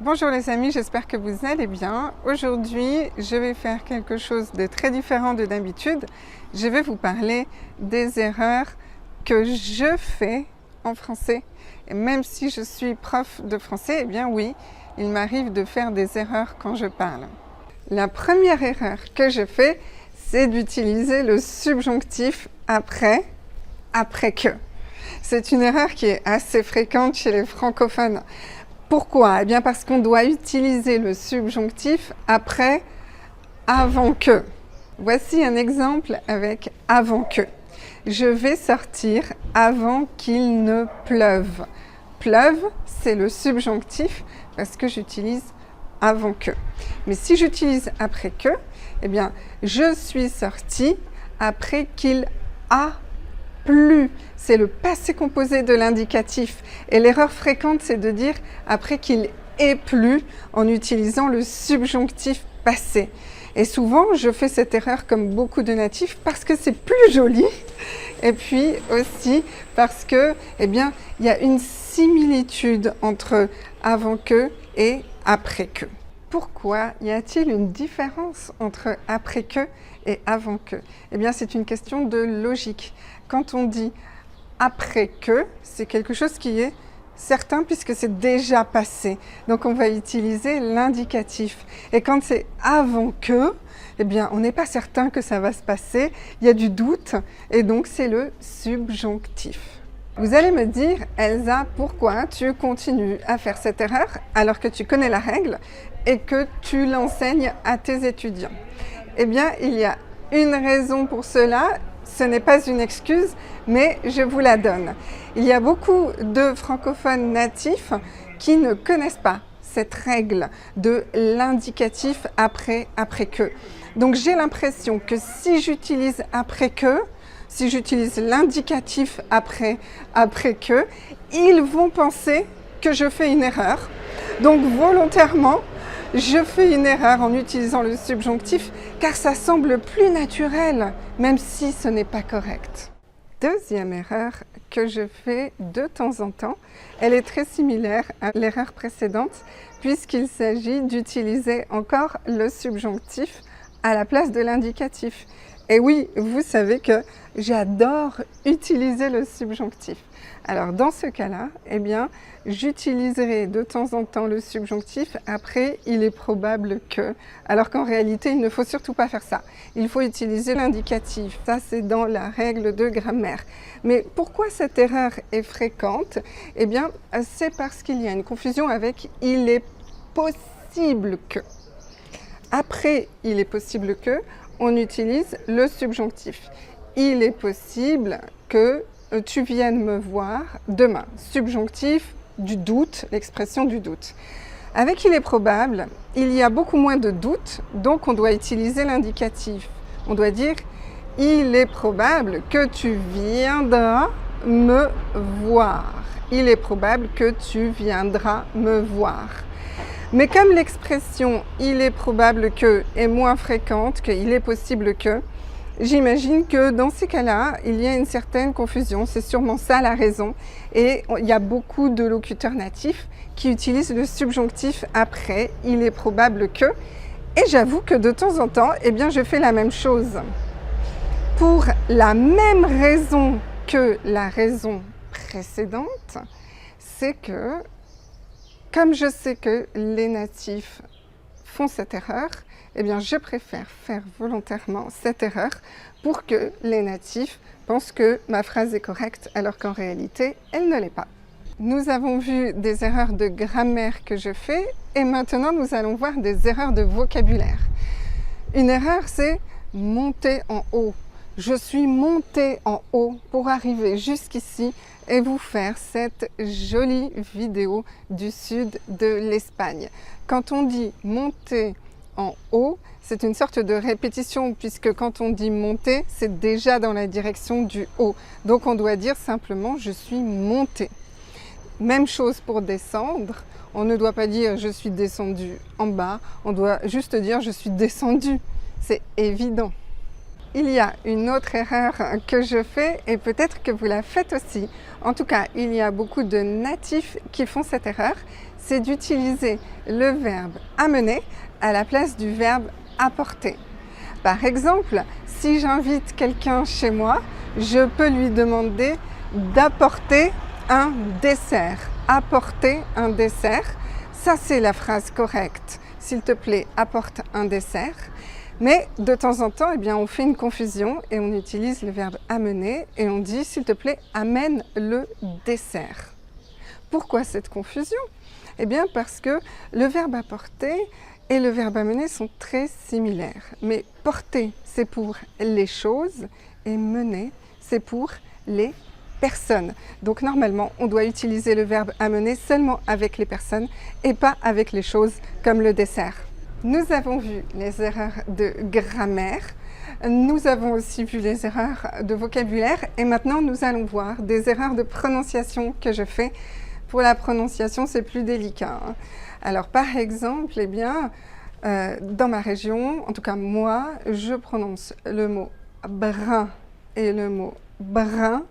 Bonjour les amis, j'espère que vous allez bien. Aujourd'hui, je vais faire quelque chose de très différent de d'habitude. Je vais vous parler des erreurs que je fais en français. Et même si je suis prof de français, eh bien oui, il m'arrive de faire des erreurs quand je parle. La première erreur que je fais, c'est d'utiliser le subjonctif après que. C'est une erreur qui est assez fréquente chez les francophones. Pourquoi? Eh bien parce qu'on doit utiliser le subjonctif après avant que. Voici un exemple avec avant que. Je vais sortir avant qu'il ne pleuve. Pleuve, c'est le subjonctif parce que j'utilise avant que. Mais si j'utilise après que, eh bien je suis sortie après qu'il a plu. C'est le passé composé de l'indicatif. Et l'erreur fréquente, c'est de dire après qu'il ait plu en utilisant le subjonctif passé. Et souvent, je fais cette erreur comme beaucoup de natifs parce que c'est plus joli. Et puis aussi parce que, eh bien, il y a une similitude entre avant que et après que. Pourquoi y a-t-il une différence entre après que et avant que? Eh bien, c'est une question de logique. Quand on dit après que, c'est quelque chose qui est certain puisque c'est déjà passé. Donc, on va utiliser l'indicatif. Et quand c'est avant que, eh bien, on n'est pas certain que ça va se passer. Il y a du doute et donc c'est le subjonctif. Vous allez me dire, Elsa, pourquoi tu continues à faire cette erreur alors que tu connais la règle et que tu l'enseignes à tes étudiants? Eh bien, il y a une raison pour cela. Ce n'est pas une excuse, mais je vous la donne. Il y a beaucoup de francophones natifs qui ne connaissent pas cette règle de l'indicatif après que. Donc, j'ai l'impression que si j'utilise après que, si j'utilise l'indicatif après que, ils vont penser que je fais une erreur. Donc volontairement, je fais une erreur en utilisant le subjonctif car ça semble plus naturel, même si ce n'est pas correct. Deuxième erreur que je fais de temps en temps, elle est très similaire à l'erreur précédente puisqu'il s'agit d'utiliser encore le subjonctif à la place de l'indicatif. Et oui, vous savez que j'adore utiliser le subjonctif. Alors dans ce cas-là, eh bien, j'utiliserai de temps en temps le subjonctif après il est probable que, alors qu'en réalité, il ne faut surtout pas faire ça. Il faut utiliser l'indicatif. Ça, c'est dans la règle de grammaire. Mais pourquoi cette erreur est fréquente? Eh bien, c'est parce qu'il y a une confusion avec il est possible que. Après il est possible que, on utilise le subjonctif. Il est possible que tu viennes me voir demain. Subjonctif du doute, l'expression du doute. Avec il est probable, il y a beaucoup moins de doute, donc on doit utiliser l'indicatif. On doit dire il est probable que tu viendras me voir. Il est probable que tu viendras me voir. Mais comme l'expression « il est probable que » est moins fréquente que « il est possible que », j'imagine que dans ces cas-là, il y a une certaine confusion. C'est sûrement ça la raison. Et il y a beaucoup de locuteurs natifs qui utilisent le subjonctif après « il est probable que ». Et j'avoue que de temps en temps, eh bien, je fais la même chose. Pour la même raison que la raison précédente, c'est que comme je sais que les natifs font cette erreur, eh bien je préfère faire volontairement cette erreur pour que les natifs pensent que ma phrase est correcte alors qu'en réalité, elle ne l'est pas. Nous avons vu des erreurs de grammaire que je fais et maintenant nous allons voir des erreurs de vocabulaire. Une erreur, c'est monter en haut. Je suis montée en haut pour arriver jusqu'ici et vous faire cette jolie vidéo du sud de l'Espagne. Quand on dit monter en haut, c'est une sorte de répétition puisque quand on dit monter, c'est déjà dans la direction du haut. Donc on doit dire simplement je suis montée. Même chose pour descendre. On ne doit pas dire je suis descendu en bas, on doit juste dire je suis descendu. C'est évident. il y a une autre erreur que je fais et peut-être que vous la faites aussi. En tout cas, il y a beaucoup de natifs qui font cette erreur, c'est d'utiliser le verbe amener à la place du verbe apporter. Par exemple, si j'invite quelqu'un chez moi, je peux lui demander d'apporter un dessert. Apporter un dessert, ça c'est la phrase correcte. S'il te plaît, apporte un dessert. Mais de temps en temps, eh bien, on fait une confusion et on utilise le verbe amener et on dit s'il te plaît, amène le dessert. Pourquoi cette confusion? Eh bien parce que le verbe apporter et le verbe amener sont très similaires. Mais porter, c'est pour les choses et mener, c'est pour les personnes. Donc normalement, on doit utiliser le verbe amener seulement avec les personnes et pas avec les choses comme le dessert. Nous avons vu les erreurs de grammaire, nous avons aussi vu les erreurs de vocabulaire et maintenant nous allons voir des erreurs de prononciation que je fais. Pour la prononciation, c'est plus délicat. Alors par exemple, eh bien, dans ma région, en tout cas moi, je prononce le mot brun et le mot brin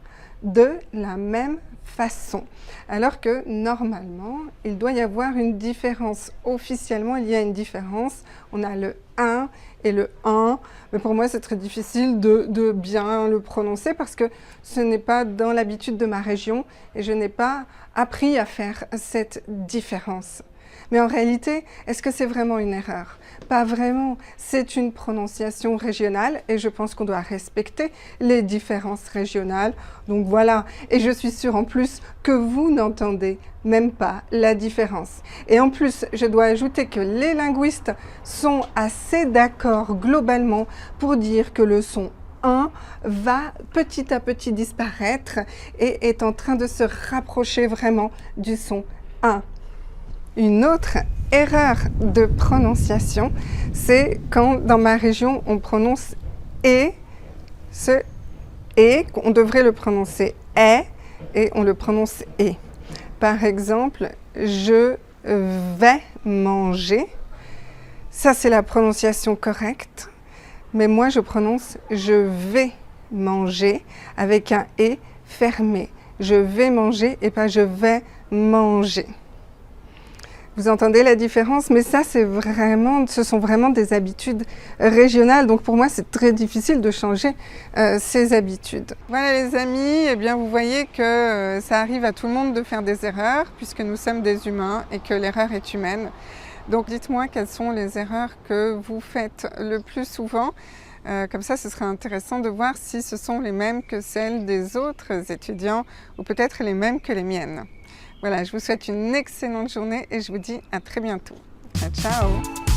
de la même façon. Alors que normalement, il doit y avoir une différence. Officiellement, il y a une différence. On a le 1 et le 1. Mais pour moi, c'est très difficile de bien le prononcer parce que ce n'est pas dans l'habitude de ma région et je n'ai pas appris à faire cette différence. Mais en réalité, est-ce que c'est vraiment une erreur? Pas vraiment. C'est une prononciation régionale et je pense qu'on doit respecter les différences régionales. Donc voilà. Et je suis sûre en plus que vous n'entendez même pas la différence. Et en plus, je dois ajouter que les linguistes sont assez d'accord globalement pour dire que le son 1 va petit à petit disparaître et est en train de se rapprocher vraiment du son 1. Une autre erreur de prononciation, c'est quand dans ma région on prononce et, ce et, on devrait le prononcer est et on le prononce et. Par exemple, je vais manger, ça c'est la prononciation correcte, mais moi je prononce je vais manger avec un et fermé. Je vais manger et pas je vais manger. Vous entendez la différence? Mais ça, ce sont vraiment des habitudes régionales. Donc pour moi, c'est très difficile de changer ces habitudes. Voilà les amis, eh bien, vous voyez que ça arrive à tout le monde de faire des erreurs puisque nous sommes des humains et que l'erreur est humaine. Donc dites-moi quelles sont les erreurs que vous faites le plus souvent. Comme ça, ce sera intéressant de voir si ce sont les mêmes que celles des autres étudiants ou peut-être les mêmes que les miennes. Voilà, je vous souhaite une excellente journée et je vous dis à très bientôt. Ciao, ciao!